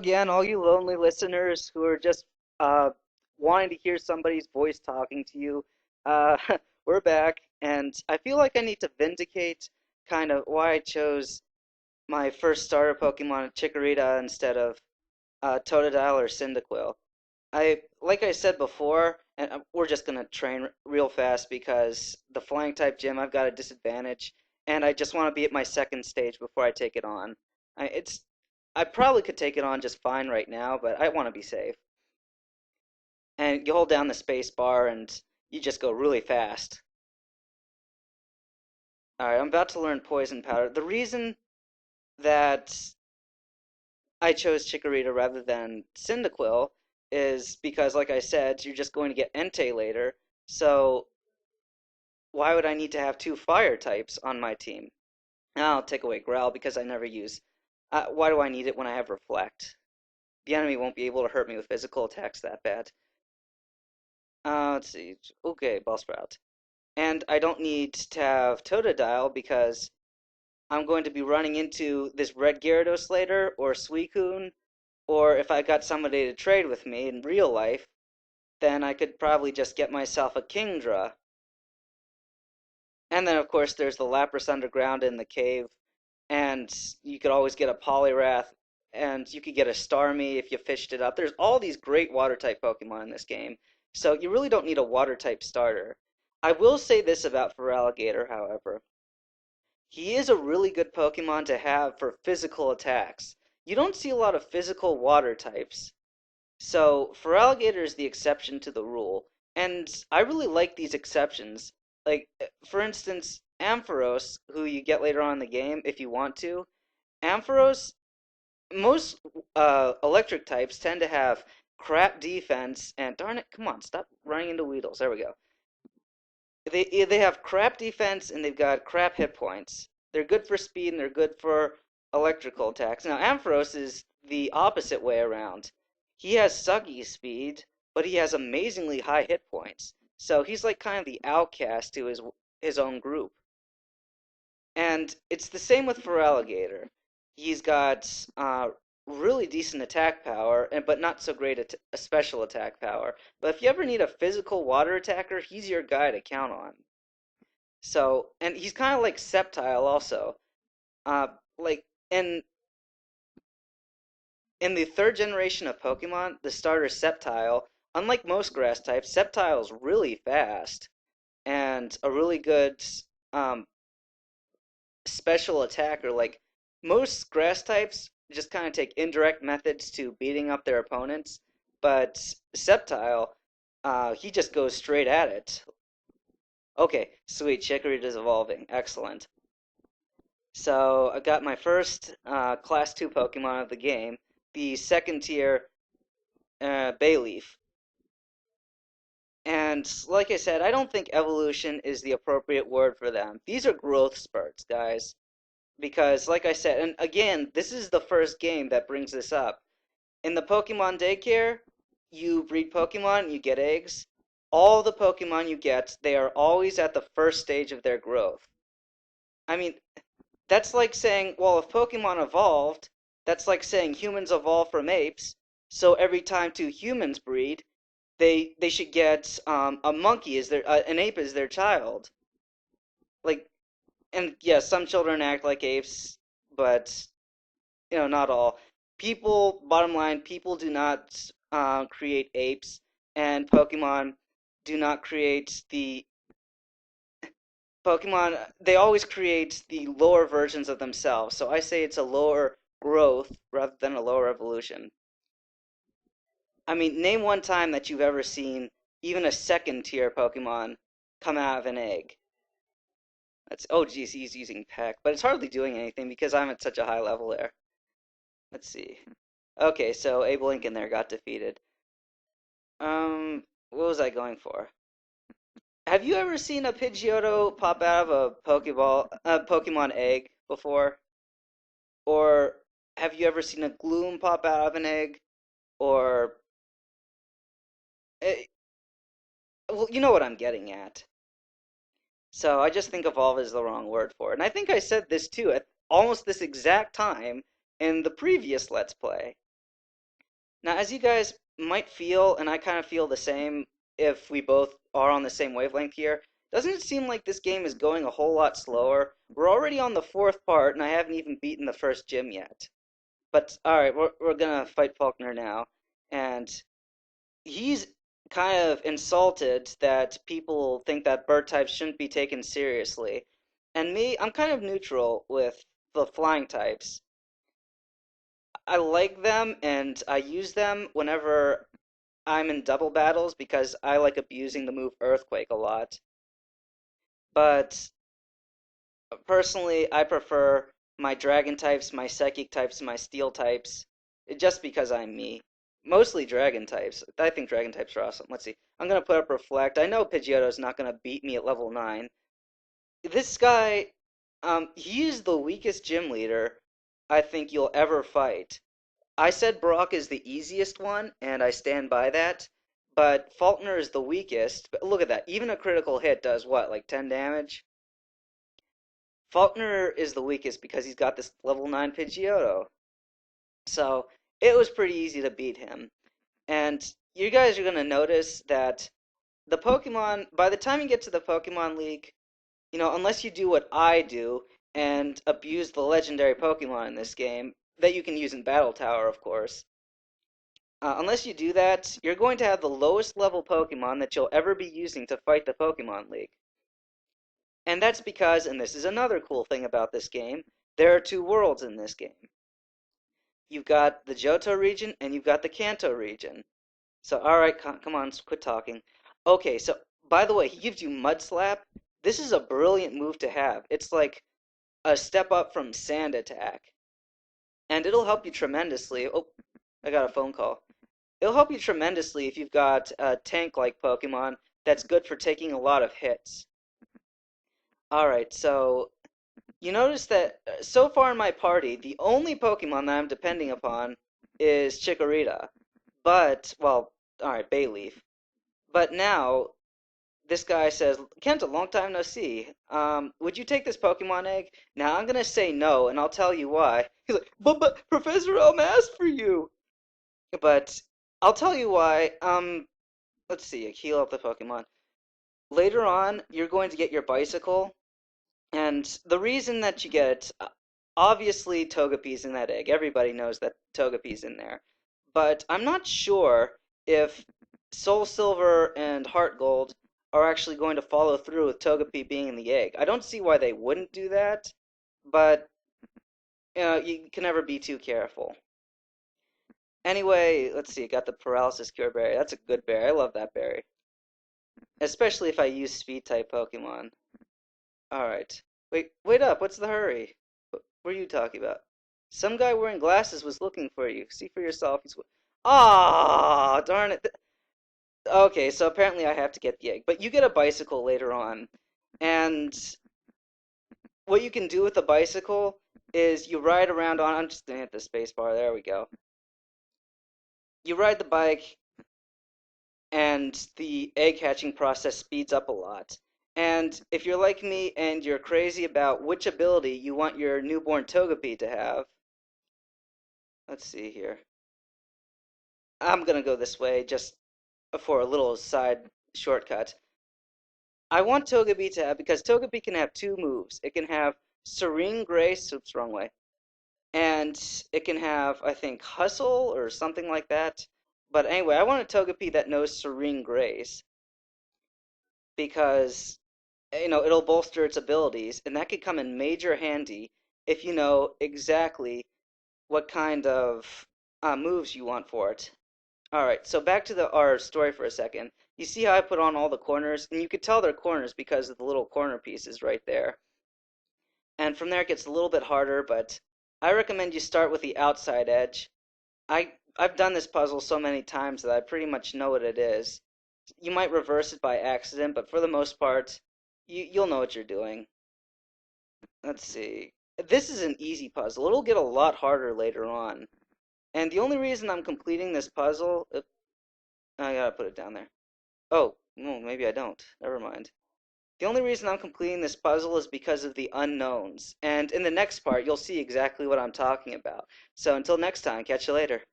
again, all you lonely listeners who are just uh, wanting to hear somebody's voice talking to you. Uh, we're back, and I feel like I need to vindicate kind of why I chose my first starter Pokemon, Chikorita, instead of Totodile or Cyndaquil. Like I said before, and we're just gonna train real fast because the flying type gym I've got a disadvantage, and I just want to be at my second stage before I take it on. I probably could take it on just fine right now, but I want to be safe. And you hold down the space bar and you just go really fast. All right, I'm about to learn Poison Powder. The reason that I chose Chikorita rather than Cyndaquil is because, like I said, you're just going to get Entei later. So why would I need to have two fire types on my team? I'll take away Growl because I never use. Why do I need it when I have Reflect? The enemy won't be able to hurt me with physical attacks that bad. Let's see. Okay, Bellsprout. And I don't need to have Totodile because I'm going to be running into this Red Gyarados later, or Suicune, or if I got somebody to trade with me in real life, then I could probably just get myself a Kingdra. And then, of course, there's the Lapras underground in the cave, and you could always get a Poliwrath, and you could get a Starmie if you fished it up. There's all these great water-type Pokemon in this game, so you really don't need a water-type starter. I will say this about Feraligatr, however. He is a really good Pokemon to have for physical attacks. You don't see a lot of physical water types, so Feraligatr is the exception to the rule, and I really like these exceptions. Like, for instance, Ampharos, who you get later on in the game if you want to. Ampharos, most electric types tend to have crap defense, and darn it, come on, stop running into Weedles. There we go. They have crap defense and they've got crap hit points. They're good for speed and they're good for electrical attacks. Now Ampharos is the opposite way around. He has sucky speed, but he has amazingly high hit points. So he's like kind of the outcast to his own group. And it's the same with Feraligatr. He's got really decent attack power, but not so great a special attack power. But if you ever need a physical water attacker, he's your guy to count on. So, and he's kind of like Sceptile also. Uh, like in the third generation of Pokemon, the starter Sceptile, unlike most grass types, Sceptile's really fast and a really good um, special attacker. Like most grass types just kind of take indirect methods to beating up their opponents, but Sceptile, he just goes straight at it. Okay, sweet, Chikorita's evolving. Excellent. So I got my first Class 2 Pokemon of the game, the second tier Bayleef. And like I said, I don't think evolution is the appropriate word for them. These are growth spurts, guys. Because, like I said, and again, this is the first game that brings this up. In the Pokemon daycare, you breed Pokemon, you get eggs. All the Pokemon you get, they are always at the first stage of their growth. I mean, that's like saying, well, if Pokemon evolved, that's like saying humans evolved from apes, so every time two humans breed, they should get a monkey as their an ape as their child. Like, and yes, some children act like apes, but not all. People, bottom line, people do not create apes, and Pokemon do not create the Pokemon. They always create the lower versions of themselves. So I say it's a lower growth rather than a lower evolution. I mean, name one time that you've ever seen even a second tier Pokemon come out of an egg. That's oh geez, he's using Peck, but it's hardly doing anything because I'm at such a high level there. Let's see. Okay, so Abe Lincoln there got defeated. What was I going for? Have you ever seen a Pidgeotto pop out of a Pokemon egg before? Or have you ever seen a Gloom pop out of an egg? Or, eh, well, you know what I'm getting at. So I just think evolve is the wrong word for it. And I think I said this too at almost this exact time in the previous Let's Play. Now, as you guys might feel, and I kind of feel the same if we both are on the same wavelength here, doesn't it seem like this game is going a whole lot slower? We're already on the fourth part, and I haven't even beaten the first gym yet. But alright, we're gonna fight Faulkner now. And he's kind of insulted that people think that bird types shouldn't be taken seriously. And me, I'm kind of neutral with the flying types. I like them and I use them whenever I'm in double battles because I like abusing the move Earthquake a lot. But personally, I prefer my dragon types, my psychic types, and my steel types just because I'm me. Mostly dragon types. I think dragon types are awesome. Let's see. I'm going to put up Reflect. I know Pidgeotto's not going to beat me at level 9. This guy, he is the weakest gym leader I think you'll ever fight. I said Brock is the easiest one, and I stand by that. But Faulkner is the weakest. But look at that. Even a critical hit does what, like 10 damage? Faulkner is the weakest because he's got this level 9 Pidgeotto. So it was pretty easy to beat him. And you guys are going to notice that the Pokemon, by the time you get to the Pokemon League, unless you do what I do and abuse the legendary Pokemon in this game, that you can use in Battle Tower, of course, unless you do that, you're going to have the lowest level Pokemon that you'll ever be using to fight the Pokemon League. And that's because, and this is another cool thing about this game, there are two worlds in this game. You've got the Johto region and you've got the Kanto region. So, alright, come on, quit talking. Okay, so, by the way, he gives you Mud Slap. This is a brilliant move to have. It's like a step up from Sand Attack. And it'll help you tremendously. Oh, I got a phone call. It'll help you tremendously if you've got a tank-like Pokemon that's good for taking a lot of hits. Alright, so you notice that so far in my party, the only Pokemon that I'm depending upon is Chikorita. But, well, alright, Bayleef. But now, this guy says, Kenta, long time no see. Would you take this Pokemon egg? Now, I'm gonna say no, and I'll tell you why. He's like, but Professor Elm asked for you! But, I'll tell you why. Let's see, heal up the Pokemon. Later on, you're going to get your bicycle, and the reason that you get, obviously Togepi's in that egg. Everybody knows that Togepi's in there. But I'm not sure if Soul Silver and Heart Gold are actually going to follow through with Togepi being in the egg. I don't see why they wouldn't do that, but you can never be too careful. Anyway, let's see, I got the Paralysis Cure Berry. That's a good berry. I love that berry. Especially if I use Speed-type Pokemon. Alright. Wait up, what's the hurry? What are you talking about? Some guy wearing glasses was looking for you. See for yourself. Ah, darn it. Okay, so apparently I have to get the egg. But you get a bicycle later on. And what you can do with the bicycle is you ride around on... I'm just going to hit the space bar. There we go. You ride the bike, and the egg hatching process speeds up a lot. And if you're like me and you're crazy about which ability you want your newborn Togepi to have... Let's see here. I'm going to go this way just for a little side shortcut. I want Togepi to have, because Togepi can have two moves. It can have Serene Grace, oops, wrong way. And it can have, I think, Hustle or something like that. But anyway, I want a Togepi that knows Serene Grace. Because, it'll bolster its abilities. And that could come in major handy if you know exactly what kind of moves you want for it. Alright, so back to our story for a second. You see how I put on all the corners? And you could tell they're corners because of the little corner pieces right there. And from there it gets a little bit harder, but I recommend you start with the outside edge. I've done this puzzle so many times that I pretty much know what it is. You might reverse it by accident, but for the most part, you'll know what you're doing. Let's see. This is an easy puzzle. It'll get a lot harder later on. And the only reason I'm completing this puzzle... I gotta put it down there. Oh, well, maybe I don't. Never mind. The only reason I'm completing this puzzle is because of the unknowns. And in the next part, you'll see exactly what I'm talking about. So until next time, catch you later.